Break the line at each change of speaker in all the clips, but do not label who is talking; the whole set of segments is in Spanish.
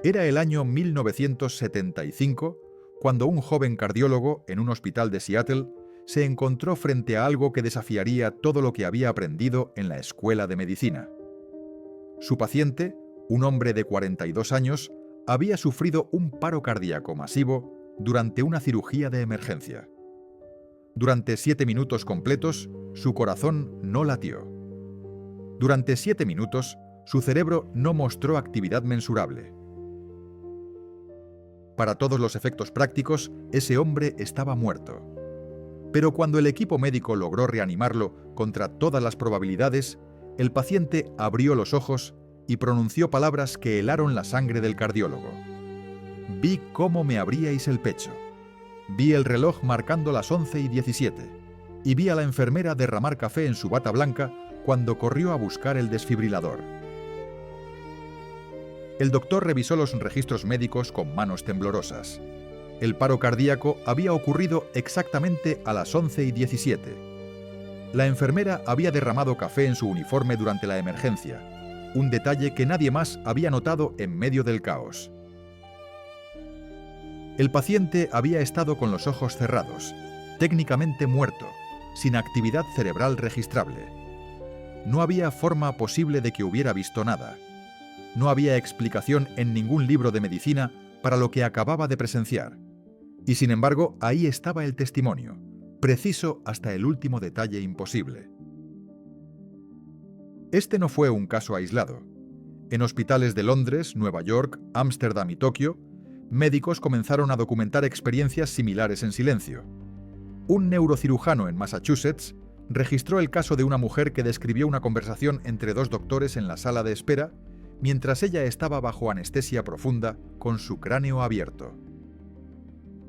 Era el año 1975 cuando un joven cardiólogo en un hospital de Seattle se encontró frente a algo que desafiaría todo lo que había aprendido en la escuela de medicina. Su paciente, un hombre de 42 años, había sufrido un paro cardíaco masivo durante una cirugía de emergencia. Durante 7 minutos completos, su corazón no latió. Durante 7 minutos, su cerebro no mostró actividad mensurable. Para todos los efectos prácticos, ese hombre estaba muerto. Pero cuando el equipo médico logró reanimarlo contra todas las probabilidades, el paciente abrió los ojos y pronunció palabras que helaron la sangre del cardiólogo. Vi cómo me abríais el pecho. Vi el reloj marcando las 11:17 y vi a la enfermera derramar café en su bata blanca cuando corrió a buscar el desfibrilador. El doctor revisó los registros médicos con manos temblorosas. El paro cardíaco había ocurrido exactamente a las 11:17. La enfermera había derramado café en su uniforme durante la emergencia, un detalle que nadie más había notado en medio del caos. El paciente había estado con los ojos cerrados, técnicamente muerto, sin actividad cerebral registrable. No había forma posible de que hubiera visto nada. No había explicación en ningún libro de medicina para lo que acababa de presenciar. Y sin embargo, ahí estaba el testimonio, preciso hasta el último detalle imposible. Este no fue un caso aislado. En hospitales de Londres, Nueva York, Ámsterdam y Tokio, médicos comenzaron a documentar experiencias similares en silencio. Un neurocirujano en Massachusetts registró el caso de una mujer que describió una conversación entre dos doctores en la sala de espera mientras ella estaba bajo anestesia profunda con su cráneo abierto.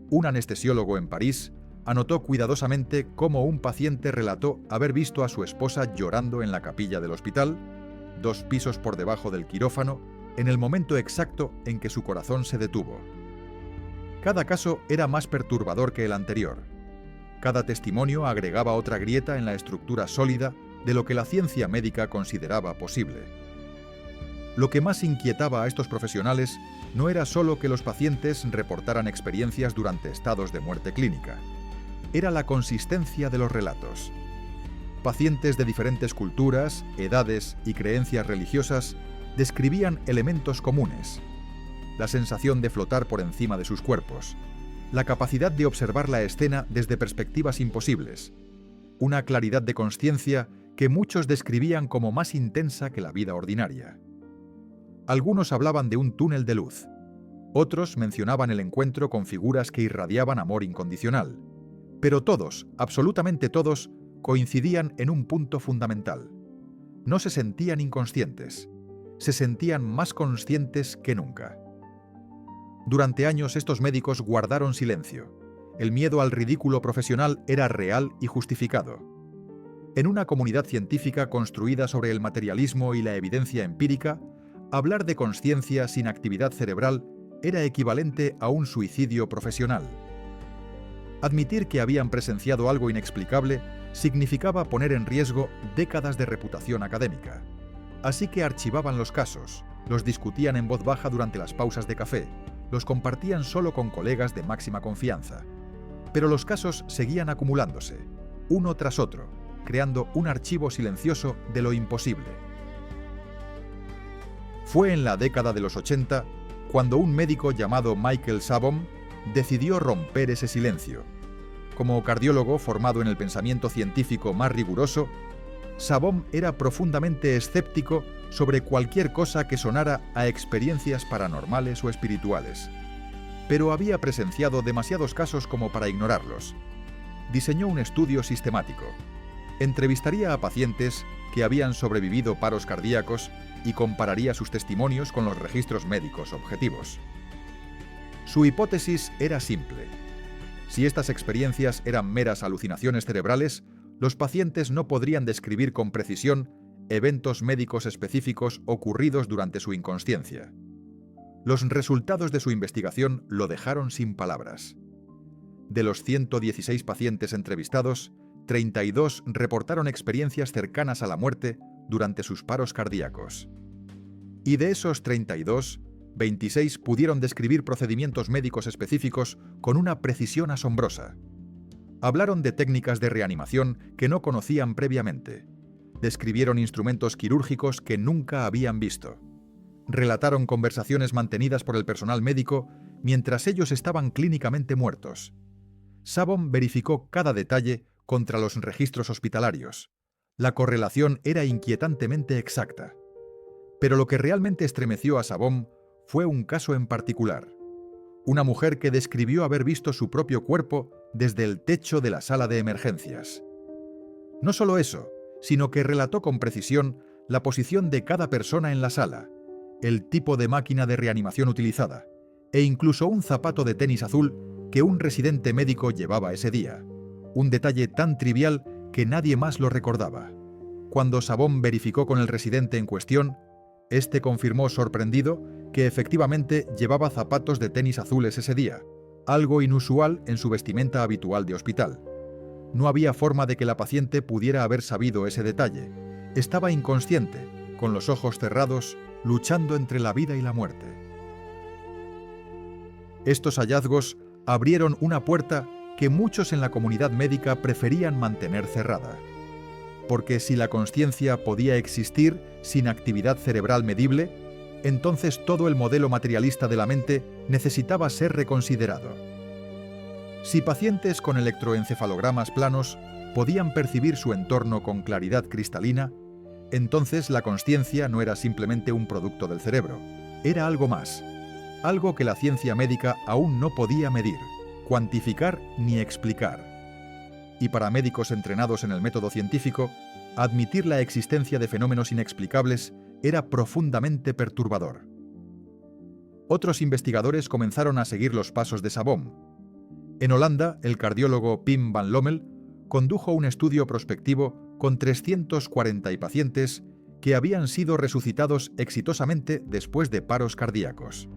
Un anestesiólogo en París anotó cuidadosamente cómo un paciente relató haber visto a su esposa llorando en la capilla del hospital, 2 pisos por debajo del quirófano, en el momento exacto en que su corazón se detuvo. Cada caso era más perturbador que el anterior. Cada testimonio agregaba otra grieta en la estructura sólida de lo que la ciencia médica consideraba posible. Lo que más inquietaba a estos profesionales no era solo que los pacientes reportaran experiencias durante estados de muerte clínica. Era la consistencia de los relatos. Pacientes de diferentes culturas, edades y creencias religiosas describían elementos comunes: la sensación de flotar por encima de sus cuerpos, la capacidad de observar la escena desde perspectivas imposibles, una claridad de consciencia que muchos describían como más intensa que la vida ordinaria. Algunos hablaban de un túnel de luz. Otros mencionaban el encuentro con figuras que irradiaban amor incondicional. Pero todos, absolutamente todos, coincidían en un punto fundamental. No se sentían inconscientes. Se sentían más conscientes que nunca. Durante años estos médicos guardaron silencio. El miedo al ridículo profesional era real y justificado. En una comunidad científica construida sobre el materialismo y la evidencia empírica, hablar de consciencia sin actividad cerebral era equivalente a un suicidio profesional. Admitir que habían presenciado algo inexplicable significaba poner en riesgo décadas de reputación académica. Así que archivaban los casos, los discutían en voz baja durante las pausas de café, los compartían solo con colegas de máxima confianza. Pero los casos seguían acumulándose, uno tras otro, creando un archivo silencioso de lo imposible. Fue en la década de los 80 cuando un médico llamado Michael Sabom decidió romper ese silencio. Como cardiólogo formado en el pensamiento científico más riguroso, Sabom era profundamente escéptico sobre cualquier cosa que sonara a experiencias paranormales o espirituales. Pero había presenciado demasiados casos como para ignorarlos. Diseñó un estudio sistemático. Entrevistaría a pacientes que habían sobrevivido paros cardíacos y compararía sus testimonios con los registros médicos objetivos. Su hipótesis era simple. Si estas experiencias eran meras alucinaciones cerebrales, los pacientes no podrían describir con precisión eventos médicos específicos ocurridos durante su inconsciencia. Los resultados de su investigación lo dejaron sin palabras. De los 116 pacientes entrevistados, 32 reportaron experiencias cercanas a la muerte durante sus paros cardíacos. Y de esos 32, 26 pudieron describir procedimientos médicos específicos con una precisión asombrosa. Hablaron de técnicas de reanimación que no conocían previamente. Describieron instrumentos quirúrgicos que nunca habían visto. Relataron conversaciones mantenidas por el personal médico mientras ellos estaban clínicamente muertos. Sabom verificó cada detalle contra los registros hospitalarios. La correlación era inquietantemente exacta. Pero lo que realmente estremeció a Sabom fue un caso en particular. Una mujer que describió haber visto su propio cuerpo desde el techo de la sala de emergencias. No solo eso, sino que relató con precisión la posición de cada persona en la sala, el tipo de máquina de reanimación utilizada, e incluso un zapato de tenis azul que un residente médico llevaba ese día. Un detalle tan trivial que nadie más lo recordaba. Cuando Sabom verificó con el residente en cuestión, este confirmó sorprendido que efectivamente llevaba zapatos de tenis azules ese día, algo inusual en su vestimenta habitual de hospital. No había forma de que la paciente pudiera haber sabido ese detalle. Estaba inconsciente, con los ojos cerrados, luchando entre la vida y la muerte. Estos hallazgos abrieron una puerta que muchos en la comunidad médica preferían mantener cerrada. Porque si la consciencia podía existir sin actividad cerebral medible, entonces todo el modelo materialista de la mente necesitaba ser reconsiderado. Si pacientes con electroencefalogramas planos podían percibir su entorno con claridad cristalina, entonces la consciencia no era simplemente un producto del cerebro, era algo más, algo que la ciencia médica aún no podía medir, cuantificar ni explicar. Y para médicos entrenados en el método científico, admitir la existencia de fenómenos inexplicables era profundamente perturbador. Otros investigadores comenzaron a seguir los pasos de Sabom. En Holanda, el cardiólogo Pim van Lommel condujo un estudio prospectivo con 340 pacientes que habían sido resucitados exitosamente después de paros cardíacos.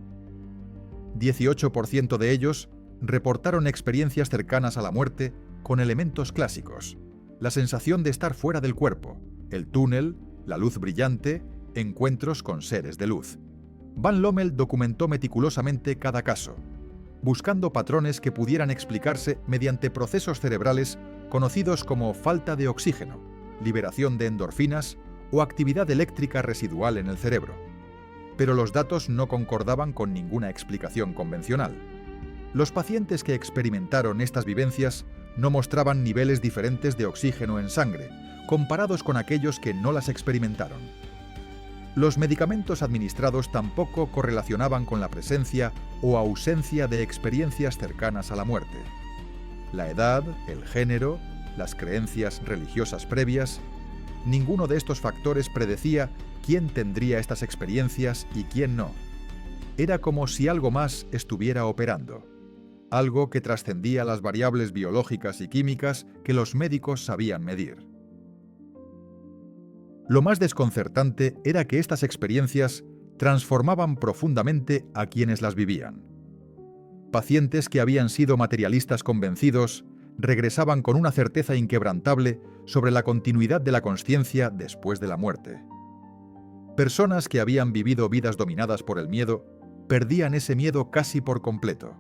18% de ellos reportaron experiencias cercanas a la muerte con elementos clásicos: la sensación de estar fuera del cuerpo, el túnel, la luz brillante, encuentros con seres de luz. Van Lommel documentó meticulosamente cada caso, buscando patrones que pudieran explicarse mediante procesos cerebrales conocidos como falta de oxígeno, liberación de endorfinas o actividad eléctrica residual en el cerebro. Pero los datos no concordaban con ninguna explicación convencional. Los pacientes que experimentaron estas vivencias no mostraban niveles diferentes de oxígeno en sangre, comparados con aquellos que no las experimentaron. Los medicamentos administrados tampoco correlacionaban con la presencia o ausencia de experiencias cercanas a la muerte. La edad, el género, las creencias religiosas previas, ninguno de estos factores predecía quién tendría estas experiencias y quién no. Era como si algo más estuviera operando, algo que trascendía las variables biológicas y químicas que los médicos sabían medir. Lo más desconcertante era que estas experiencias transformaban profundamente a quienes las vivían. Pacientes que habían sido materialistas convencidos regresaban con una certeza inquebrantable sobre la continuidad de la consciencia después de la muerte. Personas que habían vivido vidas dominadas por el miedo perdían ese miedo casi por completo.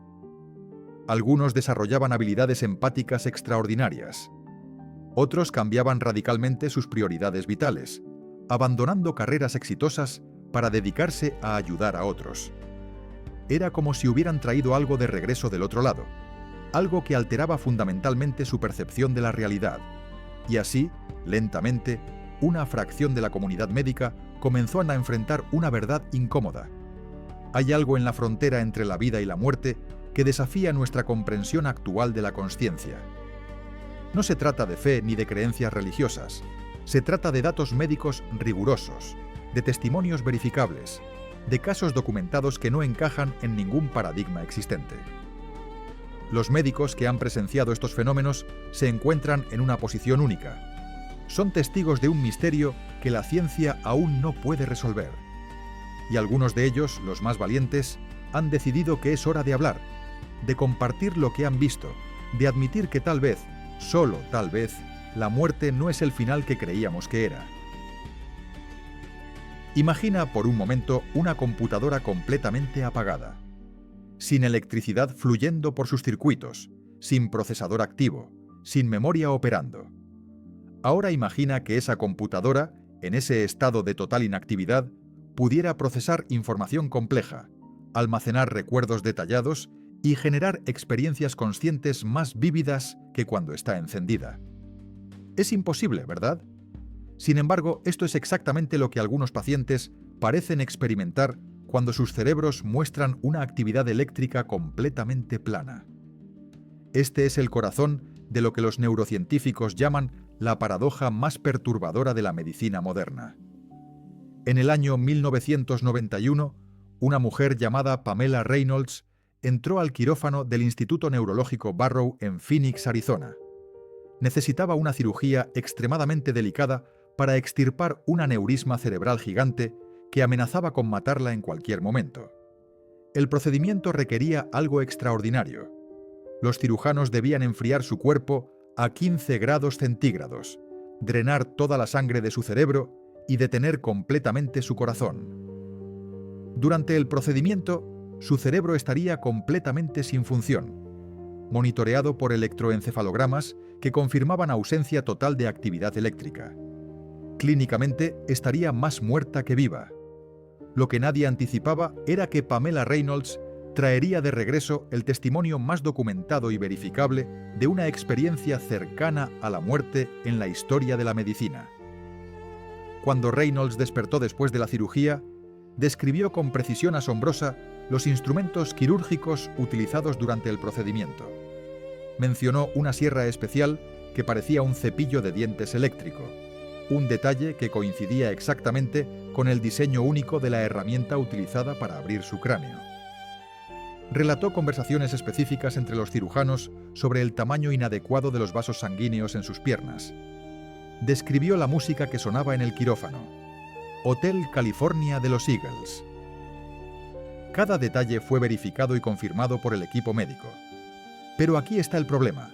Algunos desarrollaban habilidades empáticas extraordinarias. Otros cambiaban radicalmente sus prioridades vitales, abandonando carreras exitosas para dedicarse a ayudar a otros. Era como si hubieran traído algo de regreso del otro lado, algo que alteraba fundamentalmente su percepción de la realidad. Y así, lentamente, una fracción de la comunidad médica comenzó a enfrentar una verdad incómoda. Hay algo en la frontera entre la vida y la muerte que desafía nuestra comprensión actual de la consciencia. No se trata de fe ni de creencias religiosas, se trata de datos médicos rigurosos, de testimonios verificables, de casos documentados que no encajan en ningún paradigma existente. Los médicos que han presenciado estos fenómenos se encuentran en una posición única. Son testigos de un misterio que la ciencia aún no puede resolver. Y algunos de ellos, los más valientes, han decidido que es hora de hablar, de compartir lo que han visto, de admitir que tal vez, solo tal vez, la muerte no es el final que creíamos que era. Imagina por un momento una computadora completamente apagada, sin electricidad fluyendo por sus circuitos, sin procesador activo, sin memoria operando. Ahora imagina que esa computadora, en ese estado de total inactividad, pudiera procesar información compleja, almacenar recuerdos detallados y generar experiencias conscientes más vívidas que cuando está encendida. Es imposible, ¿verdad? Sin embargo, esto es exactamente lo que algunos pacientes parecen experimentar cuando sus cerebros muestran una actividad eléctrica completamente plana. Este es el corazón de lo que los neurocientíficos llaman la paradoja más perturbadora de la medicina moderna. En el año 1991, una mujer llamada Pamela Reynolds entró al quirófano del Instituto Neurológico Barrow en Phoenix, Arizona. Necesitaba una cirugía extremadamente delicada para extirpar un aneurisma cerebral gigante que amenazaba con matarla en cualquier momento. El procedimiento requería algo extraordinario. Los cirujanos debían enfriar su cuerpo a 15 grados centígrados, drenar toda la sangre de su cerebro y detener completamente su corazón. Durante el procedimiento, su cerebro estaría completamente sin función, monitoreado por electroencefalogramas que confirmaban ausencia total de actividad eléctrica. Clínicamente estaría más muerta que viva. Lo que nadie anticipaba era que Pamela Reynolds traería de regreso el testimonio más documentado y verificable de una experiencia cercana a la muerte en la historia de la medicina. Cuando Reynolds despertó después de la cirugía, describió con precisión asombrosa los instrumentos quirúrgicos utilizados durante el procedimiento. Mencionó una sierra especial que parecía un cepillo de dientes eléctrico, un detalle que coincidía exactamente con el diseño único de la herramienta utilizada para abrir su cráneo. Relató conversaciones específicas entre los cirujanos sobre el tamaño inadecuado de los vasos sanguíneos en sus piernas. Describió la música que sonaba en el quirófano, Hotel California de los Eagles. Cada detalle fue verificado y confirmado por el equipo médico. Pero aquí está el problema.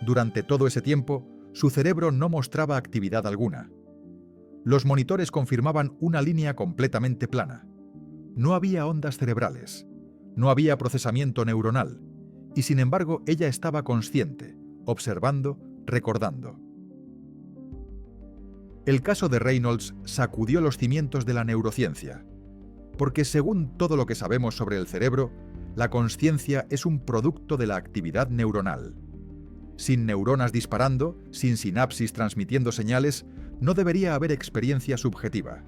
Durante todo ese tiempo, su cerebro no mostraba actividad alguna. Los monitores confirmaban una línea completamente plana. No había ondas cerebrales. No había procesamiento neuronal. Y sin embargo, ella estaba consciente, observando, recordando. El caso de Reynolds sacudió los cimientos de la neurociencia, porque según todo lo que sabemos sobre el cerebro, la consciencia es un producto de la actividad neuronal. Sin neuronas disparando, sin sinapsis transmitiendo señales, no debería haber experiencia subjetiva.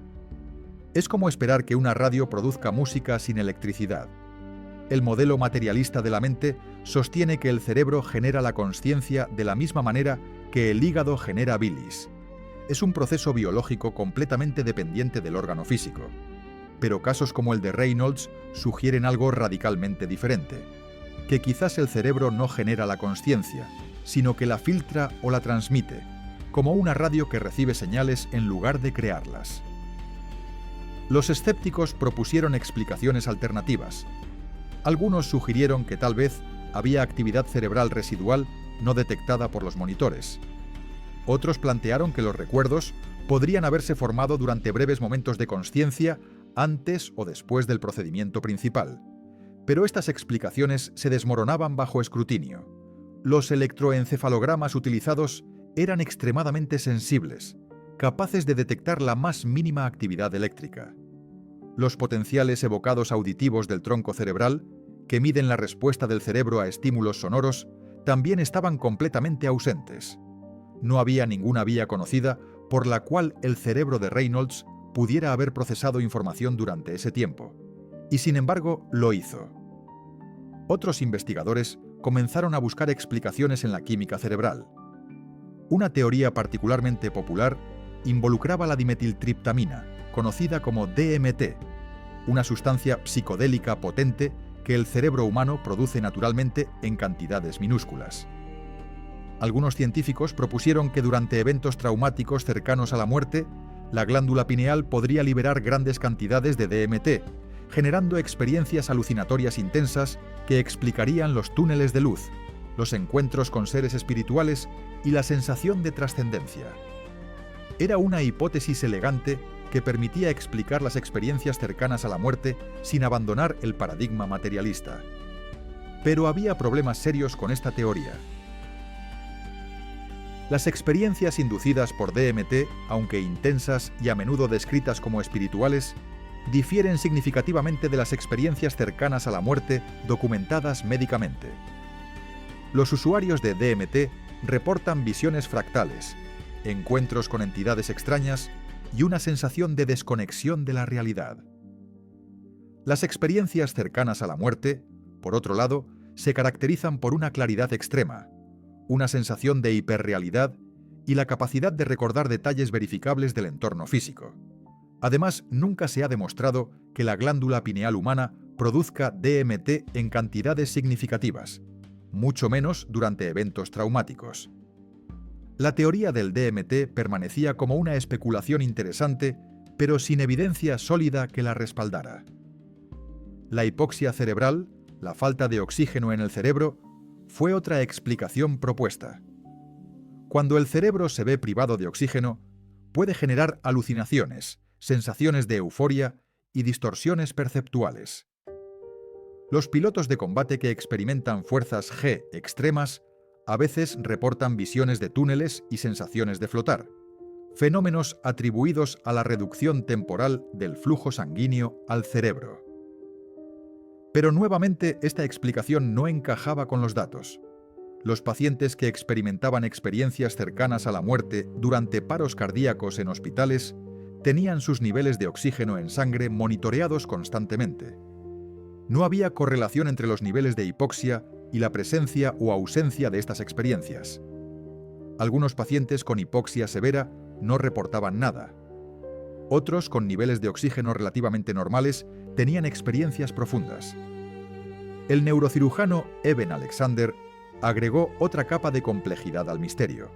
Es como esperar que una radio produzca música sin electricidad. El modelo materialista de la mente sostiene que el cerebro genera la consciencia de la misma manera que el hígado genera bilis. Es un proceso biológico completamente dependiente del órgano físico. Pero casos como el de Reynolds sugieren algo radicalmente diferente, que quizás el cerebro no genera la consciencia, sino que la filtra o la transmite, como una radio que recibe señales en lugar de crearlas. Los escépticos propusieron explicaciones alternativas. Algunos sugirieron que tal vez había actividad cerebral residual no detectada por los monitores. Otros plantearon que los recuerdos podrían haberse formado durante breves momentos de consciencia antes o después del procedimiento principal. Pero estas explicaciones se desmoronaban bajo escrutinio. Los electroencefalogramas utilizados eran extremadamente sensibles, capaces de detectar la más mínima actividad eléctrica. Los potenciales evocados auditivos del tronco cerebral, que miden la respuesta del cerebro a estímulos sonoros, también estaban completamente ausentes. No había ninguna vía conocida por la cual el cerebro de Reynolds pudiera haber procesado información durante ese tiempo, y sin embargo lo hizo. Otros investigadores comenzaron a buscar explicaciones en la química cerebral. Una teoría particularmente popular involucraba la dimetiltriptamina, conocida como DMT, una sustancia psicodélica potente que el cerebro humano produce naturalmente en cantidades minúsculas. Algunos científicos propusieron que durante eventos traumáticos cercanos a la muerte, la glándula pineal podría liberar grandes cantidades de DMT, generando experiencias alucinatorias intensas que explicarían los túneles de luz, los encuentros con seres espirituales y la sensación de trascendencia. Era una hipótesis elegante que permitía explicar las experiencias cercanas a la muerte sin abandonar el paradigma materialista. Pero había problemas serios con esta teoría. Las experiencias inducidas por DMT, aunque intensas y a menudo descritas como espirituales, difieren significativamente de las experiencias cercanas a la muerte documentadas médicamente. Los usuarios de DMT reportan visiones fractales, encuentros con entidades extrañas y una sensación de desconexión de la realidad. Las experiencias cercanas a la muerte, por otro lado, se caracterizan por una claridad extrema, una sensación de hiperrealidad y la capacidad de recordar detalles verificables del entorno físico. Además, nunca se ha demostrado que la glándula pineal humana produzca DMT en cantidades significativas, mucho menos durante eventos traumáticos. La teoría del DMT permanecía como una especulación interesante, pero sin evidencia sólida que la respaldara. La hipoxia cerebral, la falta de oxígeno en el cerebro, fue otra explicación propuesta. Cuando el cerebro se ve privado de oxígeno, puede generar alucinaciones, sensaciones de euforia y distorsiones perceptuales. Los pilotos de combate que experimentan fuerzas G extremas a veces reportan visiones de túneles y sensaciones de flotar, fenómenos atribuidos a la reducción temporal del flujo sanguíneo al cerebro. Pero nuevamente esta explicación no encajaba con los datos. Los pacientes que experimentaban experiencias cercanas a la muerte durante paros cardíacos en hospitales tenían sus niveles de oxígeno en sangre monitoreados constantemente. No había correlación entre los niveles de hipoxia y la presencia o ausencia de estas experiencias. Algunos pacientes con hipoxia severa no reportaban nada. Otros, con niveles de oxígeno relativamente normales, tenían experiencias profundas. El neurocirujano Eben Alexander agregó otra capa de complejidad al misterio.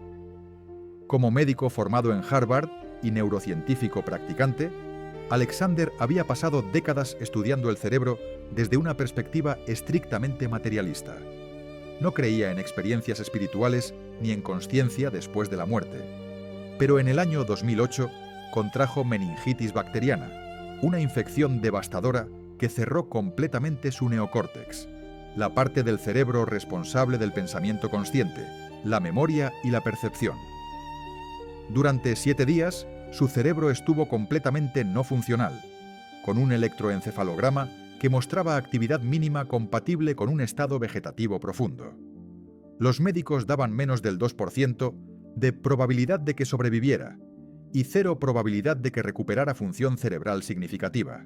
Como médico formado en Harvard y neurocientífico practicante, Alexander había pasado décadas estudiando el cerebro desde una perspectiva estrictamente materialista. No creía en experiencias espirituales ni en consciencia después de la muerte. Pero en el año 2008 contrajo meningitis bacteriana, una infección devastadora que cerró completamente su neocórtex, la parte del cerebro responsable del pensamiento consciente, la memoria y la percepción. Durante 7 días, su cerebro estuvo completamente no funcional, con un electroencefalograma que mostraba actividad mínima compatible con un estado vegetativo profundo. Los médicos daban menos del 2% de probabilidad de que sobreviviera y 0 probabilidad de que recuperara función cerebral significativa.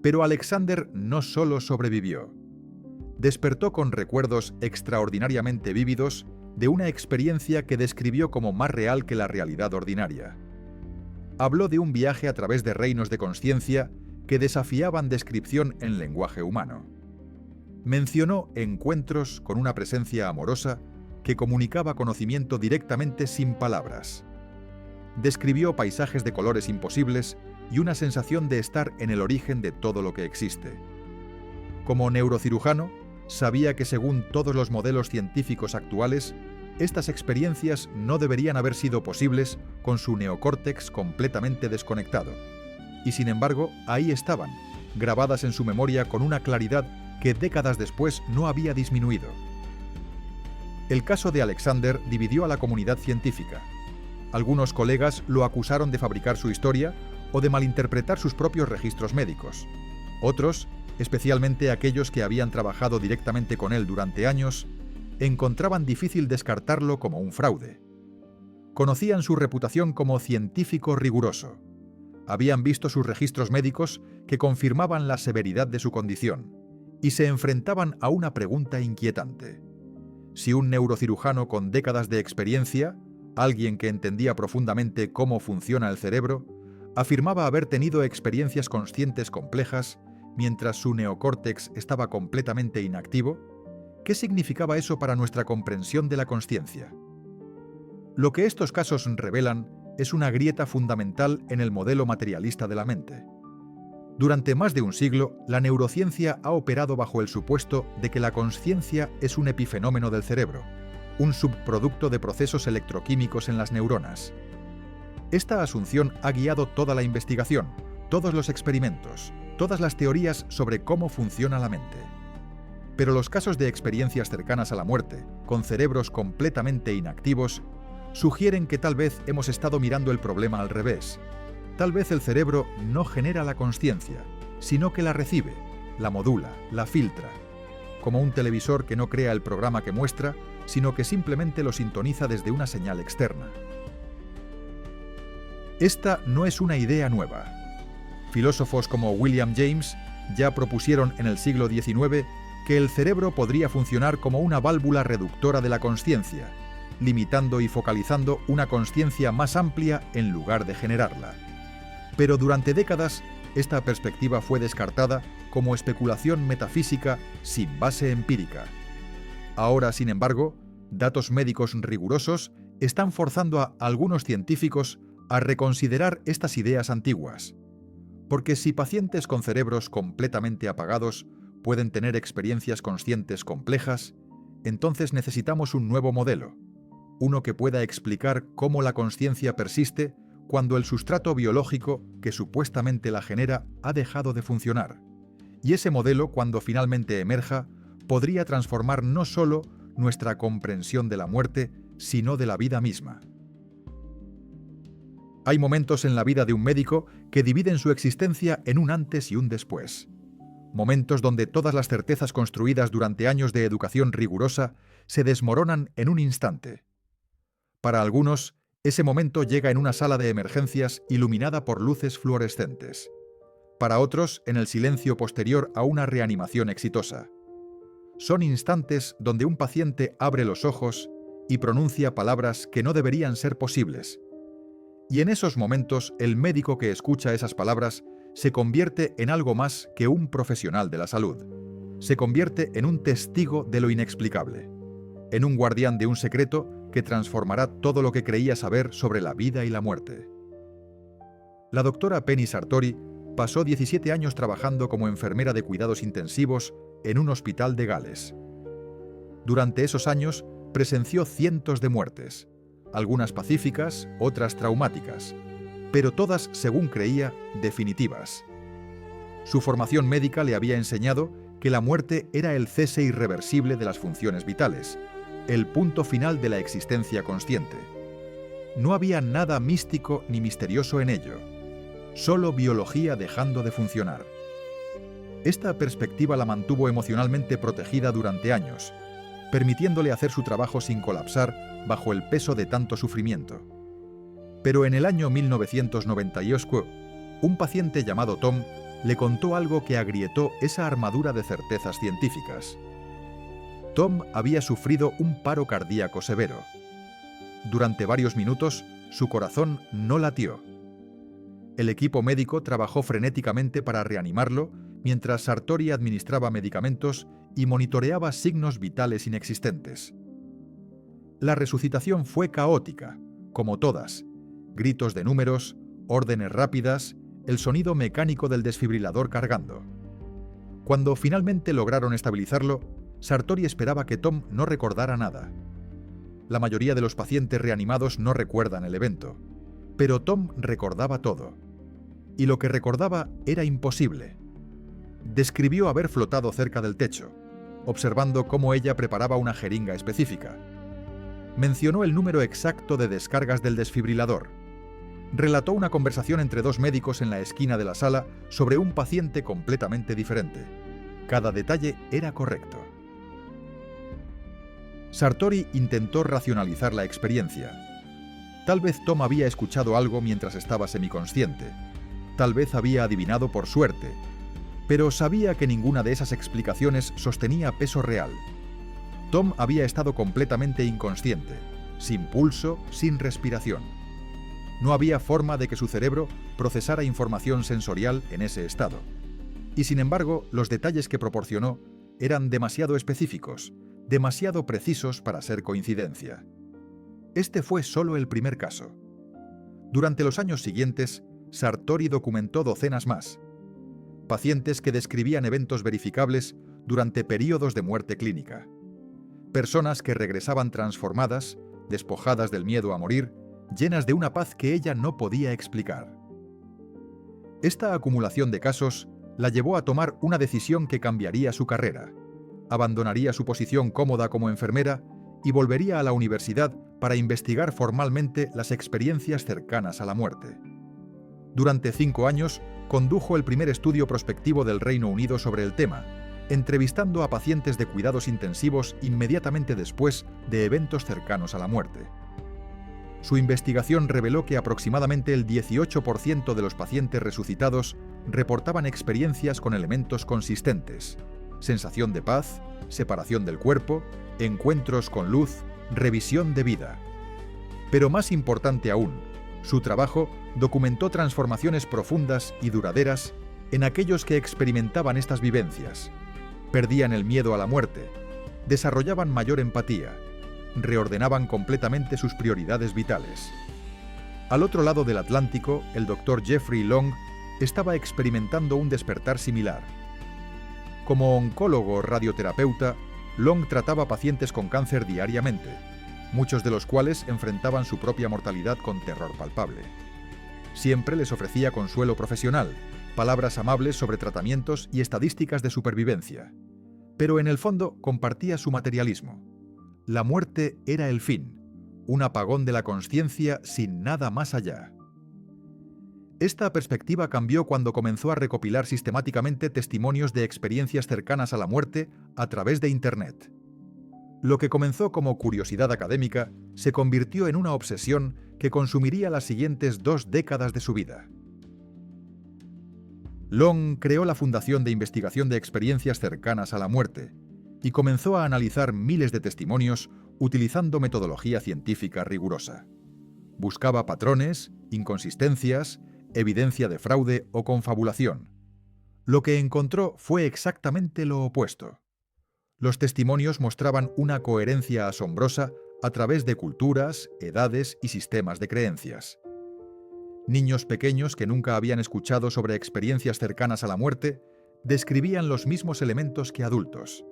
Pero Alexander no solo sobrevivió. Despertó con recuerdos extraordinariamente vívidos de una experiencia que describió como más real que la realidad ordinaria. Habló de un viaje a través de reinos de consciencia que desafiaban descripción en lenguaje humano. Mencionó encuentros con una presencia amorosa que comunicaba conocimiento directamente sin palabras. Describió paisajes de colores imposibles y una sensación de estar en el origen de todo lo que existe. Como neurocirujano, sabía que según todos los modelos científicos actuales, estas experiencias no deberían haber sido posibles con su neocórtex completamente desconectado. Y sin embargo, ahí estaban, grabadas en su memoria con una claridad que décadas después no había disminuido. El caso de Alexander dividió a la comunidad científica. Algunos colegas lo acusaron de fabricar su historia o de malinterpretar sus propios registros médicos. Otros, especialmente aquellos que habían trabajado directamente con él durante años, encontraban difícil descartarlo como un fraude. Conocían su reputación como científico riguroso. Habían visto sus registros médicos que confirmaban la severidad de su condición y se enfrentaban a una pregunta inquietante. Si un neurocirujano con décadas de experiencia, alguien que entendía profundamente cómo funciona el cerebro, afirmaba haber tenido experiencias conscientes complejas mientras su neocórtex estaba completamente inactivo, ¿qué significaba eso para nuestra comprensión de la consciencia? Lo que estos casos revelan es una grieta fundamental en el modelo materialista de la mente. Durante más de un siglo, la neurociencia ha operado bajo el supuesto de que la consciencia es un epifenómeno del cerebro, un subproducto de procesos electroquímicos en las neuronas. Esta asunción ha guiado toda la investigación, todos los experimentos, todas las teorías sobre cómo funciona la mente. Pero los casos de experiencias cercanas a la muerte, con cerebros completamente inactivos, sugieren que tal vez hemos estado mirando el problema al revés. Tal vez el cerebro no genera la consciencia, sino que la recibe, la modula, la filtra, como un televisor que no crea el programa que muestra, sino que simplemente lo sintoniza desde una señal externa. Esta no es una idea nueva. Filósofos como William James ya propusieron en el siglo XIX que el cerebro podría funcionar como una válvula reductora de la consciencia, limitando y focalizando una consciencia más amplia en lugar de generarla. Pero durante décadas, esta perspectiva fue descartada como especulación metafísica sin base empírica. Ahora, sin embargo, datos médicos rigurosos están forzando a algunos científicos a reconsiderar estas ideas antiguas. Porque si pacientes con cerebros completamente apagados pueden tener experiencias conscientes complejas, entonces necesitamos un nuevo modelo, uno que pueda explicar cómo la consciencia persiste cuando el sustrato biológico que supuestamente la genera ha dejado de funcionar. Y ese modelo, cuando finalmente emerja, podría transformar no solo nuestra comprensión de la muerte, sino de la vida misma. Hay momentos en la vida de un médico que dividen su existencia en un antes y un después. Momentos donde todas las certezas construidas durante años de educación rigurosa se desmoronan en un instante. Para algunos, ese momento llega en una sala de emergencias iluminada por luces fluorescentes. Para otros, en el silencio posterior a una reanimación exitosa. Son instantes donde un paciente abre los ojos y pronuncia palabras que no deberían ser posibles. Y en esos momentos, el médico que escucha esas palabras se convierte en algo más que un profesional de la salud. Se convierte en un testigo de lo inexplicable, en un guardián de un secreto que transformará todo lo que creía saber sobre la vida y la muerte. La doctora Penny Sartori pasó 17 años trabajando como enfermera de cuidados intensivos en un hospital de Gales. Durante esos años presenció cientos de muertes, algunas pacíficas, otras traumáticas, pero todas, según creía, definitivas. Su formación médica le había enseñado que la muerte era el cese irreversible de las funciones vitales, el punto final de la existencia consciente. No había nada místico ni misterioso en ello, solo biología dejando de funcionar. Esta perspectiva la mantuvo emocionalmente protegida durante años, permitiéndole hacer su trabajo sin colapsar bajo el peso de tanto sufrimiento. Pero en el año 1998, un paciente llamado Tom le contó algo que agrietó esa armadura de certezas científicas. Tom había sufrido un paro cardíaco severo. Durante varios minutos, su corazón no latió. El equipo médico trabajó frenéticamente para reanimarlo, mientras Sartori administraba medicamentos y monitoreaba signos vitales inexistentes. La resucitación fue caótica, como todas: gritos de números, órdenes rápidas, el sonido mecánico del desfibrilador cargando. Cuando finalmente lograron estabilizarlo, Sartori esperaba que Tom no recordara nada. La mayoría de los pacientes reanimados no recuerdan el evento, pero Tom recordaba todo. Y lo que recordaba era imposible. Describió haber flotado cerca del techo, observando cómo ella preparaba una jeringa específica. Mencionó el número exacto de descargas del desfibrilador. Relató una conversación entre dos médicos en la esquina de la sala sobre un paciente completamente diferente. Cada detalle era correcto. Sartori intentó racionalizar la experiencia. Tal vez Tom había escuchado algo mientras estaba semiconsciente. Tal vez había adivinado por suerte. Pero sabía que ninguna de esas explicaciones sostenía peso real. Tom había estado completamente inconsciente, sin pulso, sin respiración. No había forma de que su cerebro procesara información sensorial en ese estado. Y sin embargo, los detalles que proporcionó eran demasiado específicos, demasiado precisos para ser coincidencia. Este fue solo el primer caso. Durante los años siguientes, Sartori documentó docenas más. Pacientes que describían eventos verificables durante períodos de muerte clínica. Personas que regresaban transformadas, despojadas del miedo a morir, llenas de una paz que ella no podía explicar. Esta acumulación de casos la llevó a tomar una decisión que cambiaría su carrera. Abandonaría su posición cómoda como enfermera y volvería a la universidad para investigar formalmente las experiencias cercanas a la muerte. Durante 5 años, condujo el primer estudio prospectivo del Reino Unido sobre el tema, entrevistando a pacientes de cuidados intensivos inmediatamente después de eventos cercanos a la muerte. Su investigación reveló que aproximadamente el 18% de los pacientes resucitados reportaban experiencias con elementos consistentes: sensación de paz, separación del cuerpo, encuentros con luz, revisión de vida. Pero más importante aún, su trabajo documentó transformaciones profundas y duraderas en aquellos que experimentaban estas vivencias. Perdían el miedo a la muerte, desarrollaban mayor empatía, reordenaban completamente sus prioridades vitales. Al otro lado del Atlántico, el Dr. Jeffrey Long estaba experimentando un despertar similar. Como oncólogo radioterapeuta, Long trataba pacientes con cáncer diariamente, muchos de los cuales enfrentaban su propia mortalidad con terror palpable. Siempre les ofrecía consuelo profesional, palabras amables sobre tratamientos y estadísticas de supervivencia. Pero en el fondo compartía su materialismo. La muerte era el fin, un apagón de la consciencia sin nada más allá. Esta perspectiva cambió cuando comenzó a recopilar sistemáticamente testimonios de experiencias cercanas a la muerte a través de Internet. Lo que comenzó como curiosidad académica se convirtió en una obsesión que consumiría las siguientes 2 décadas de su vida. Long creó la Fundación de Investigación de Experiencias Cercanas a la Muerte y comenzó a analizar miles de testimonios utilizando metodología científica rigurosa. Buscaba patrones, inconsistencias, evidencia de fraude o confabulación. Lo que encontró fue exactamente lo opuesto. Los testimonios mostraban una coherencia asombrosa a través de culturas, edades y sistemas de creencias. Niños pequeños que nunca habían escuchado sobre experiencias cercanas a la muerte describían los mismos elementos que adultos.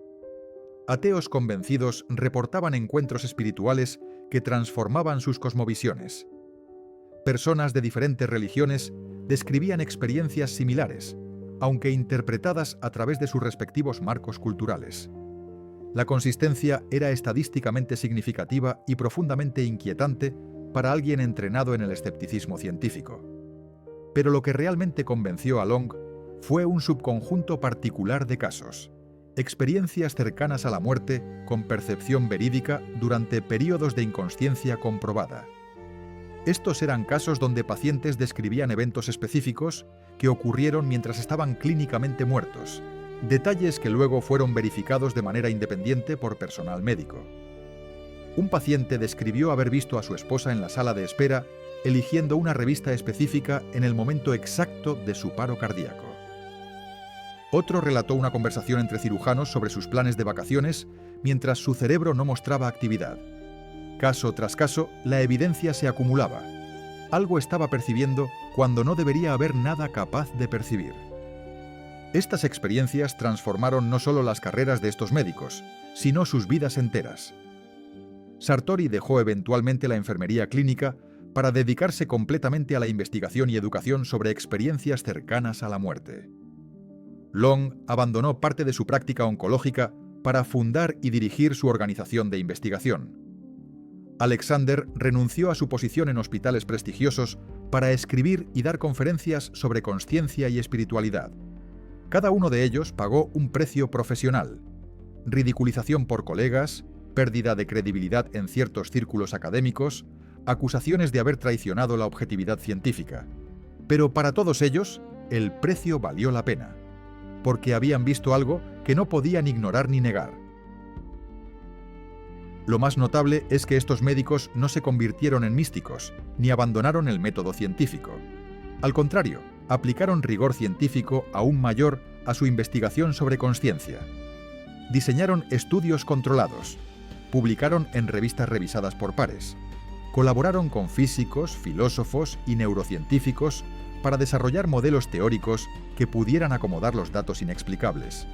Ateos convencidos reportaban encuentros espirituales que transformaban sus cosmovisiones. Personas de diferentes religiones describían experiencias similares, aunque interpretadas a través de sus respectivos marcos culturales. La consistencia era estadísticamente significativa y profundamente inquietante para alguien entrenado en el escepticismo científico. Pero lo que realmente convenció a Long fue un subconjunto particular de casos, experiencias cercanas a la muerte con percepción verídica durante períodos de inconsciencia comprobada. Estos eran casos donde pacientes describían eventos específicos que ocurrieron mientras estaban clínicamente muertos, detalles que luego fueron verificados de manera independiente por personal médico. Un paciente describió haber visto a su esposa en la sala de espera eligiendo una revista específica en el momento exacto de su paro cardíaco. Otro relató una conversación entre cirujanos sobre sus planes de vacaciones mientras su cerebro no mostraba actividad. Caso tras caso, la evidencia se acumulaba. Algo estaba percibiendo cuando no debería haber nada capaz de percibir. Estas experiencias transformaron no solo las carreras de estos médicos, sino sus vidas enteras. Sartori dejó eventualmente la enfermería clínica para dedicarse completamente a la investigación y educación sobre experiencias cercanas a la muerte. Long abandonó parte de su práctica oncológica para fundar y dirigir su organización de investigación. Alexander renunció a su posición en hospitales prestigiosos para escribir y dar conferencias sobre consciencia y espiritualidad. Cada uno de ellos pagó un precio profesional: ridiculización por colegas, pérdida de credibilidad en ciertos círculos académicos, acusaciones de haber traicionado la objetividad científica. Pero para todos ellos, el precio valió la pena, porque habían visto algo que no podían ignorar ni negar. Lo más notable es que estos médicos no se convirtieron en místicos, ni abandonaron el método científico. Al contrario, aplicaron rigor científico aún mayor a su investigación sobre consciencia. Diseñaron estudios controlados, publicaron en revistas revisadas por pares, colaboraron con físicos, filósofos y neurocientíficos para desarrollar modelos teóricos que pudieran acomodar los datos inexplicables.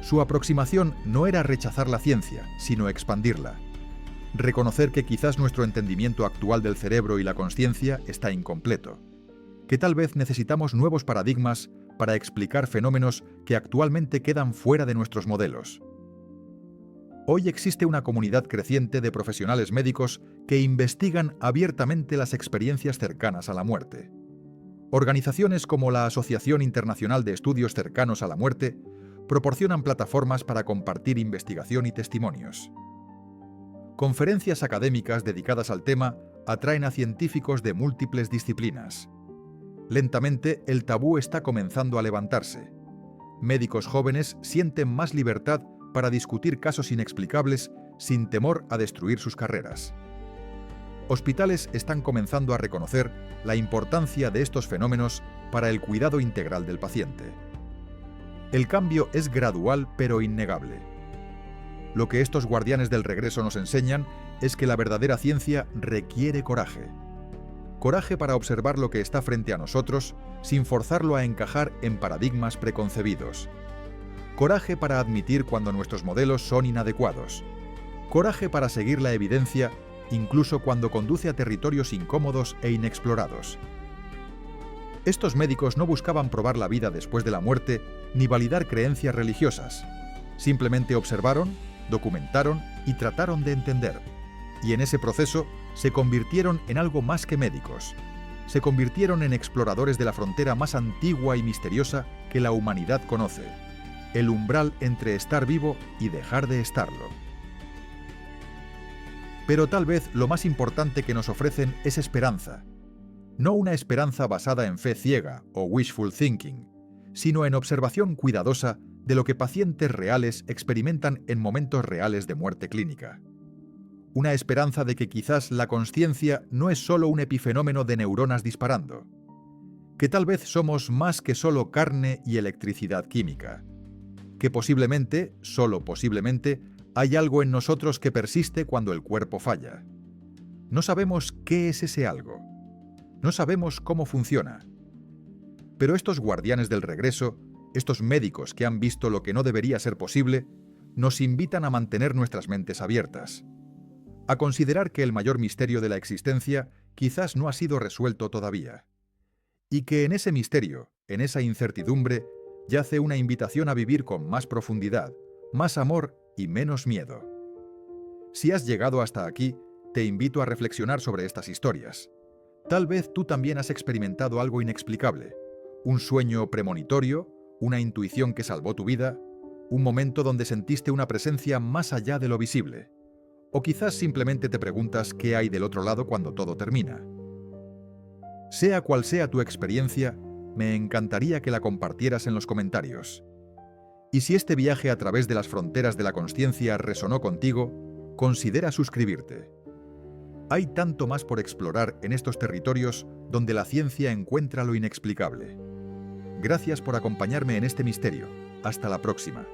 Su aproximación no era rechazar la ciencia, sino expandirla. Reconocer que quizás nuestro entendimiento actual del cerebro y la consciencia está incompleto, que tal vez necesitamos nuevos paradigmas para explicar fenómenos que actualmente quedan fuera de nuestros modelos. Hoy existe una comunidad creciente de profesionales médicos que investigan abiertamente las experiencias cercanas a la muerte. Organizaciones como la Asociación Internacional de Estudios Cercanos a la Muerte proporcionan plataformas para compartir investigación y testimonios. Conferencias académicas dedicadas al tema atraen a científicos de múltiples disciplinas. Lentamente, el tabú está comenzando a levantarse. Médicos jóvenes sienten más libertad para discutir casos inexplicables sin temor a destruir sus carreras. Hospitales están comenzando a reconocer la importancia de estos fenómenos para el cuidado integral del paciente. El cambio es gradual pero innegable. Lo que estos guardianes del regreso nos enseñan es que la verdadera ciencia requiere coraje. Coraje para observar lo que está frente a nosotros sin forzarlo a encajar en paradigmas preconcebidos. Coraje para admitir cuando nuestros modelos son inadecuados. Coraje para seguir la evidencia incluso cuando conduce a territorios incómodos e inexplorados. Estos médicos no buscaban probar la vida después de la muerte ni validar creencias religiosas. Simplemente observaron, documentaron y trataron de entender. Y en ese proceso se convirtieron en algo más que médicos. Se convirtieron en exploradores de la frontera más antigua y misteriosa que la humanidad conoce: el umbral entre estar vivo y dejar de estarlo. Pero tal vez lo más importante que nos ofrecen es esperanza. No una esperanza basada en fe ciega o wishful thinking, sino en observación cuidadosa de lo que pacientes reales experimentan en momentos reales de muerte clínica. Una esperanza de que quizás la consciencia no es solo un epifenómeno de neuronas disparando, que tal vez somos más que solo carne y electricidad química, que posiblemente, solo posiblemente, hay algo en nosotros que persiste cuando el cuerpo falla. No sabemos qué es ese algo. No sabemos cómo funciona. Pero estos guardianes del regreso, estos médicos que han visto lo que no debería ser posible, nos invitan a mantener nuestras mentes abiertas, a considerar que el mayor misterio de la existencia quizás no ha sido resuelto todavía, y que en ese misterio, en esa incertidumbre, yace una invitación a vivir con más profundidad, más amor y menos miedo. Si has llegado hasta aquí, te invito a reflexionar sobre estas historias. Tal vez tú también has experimentado algo inexplicable, un sueño premonitorio, una intuición que salvó tu vida, un momento donde sentiste una presencia más allá de lo visible. O quizás simplemente te preguntas qué hay del otro lado cuando todo termina. Sea cual sea tu experiencia, me encantaría que la compartieras en los comentarios. Y si este viaje a través de las fronteras de la consciencia resonó contigo, considera suscribirte. Hay tanto más por explorar en estos territorios donde la ciencia encuentra lo inexplicable. Gracias por acompañarme en este misterio. Hasta la próxima.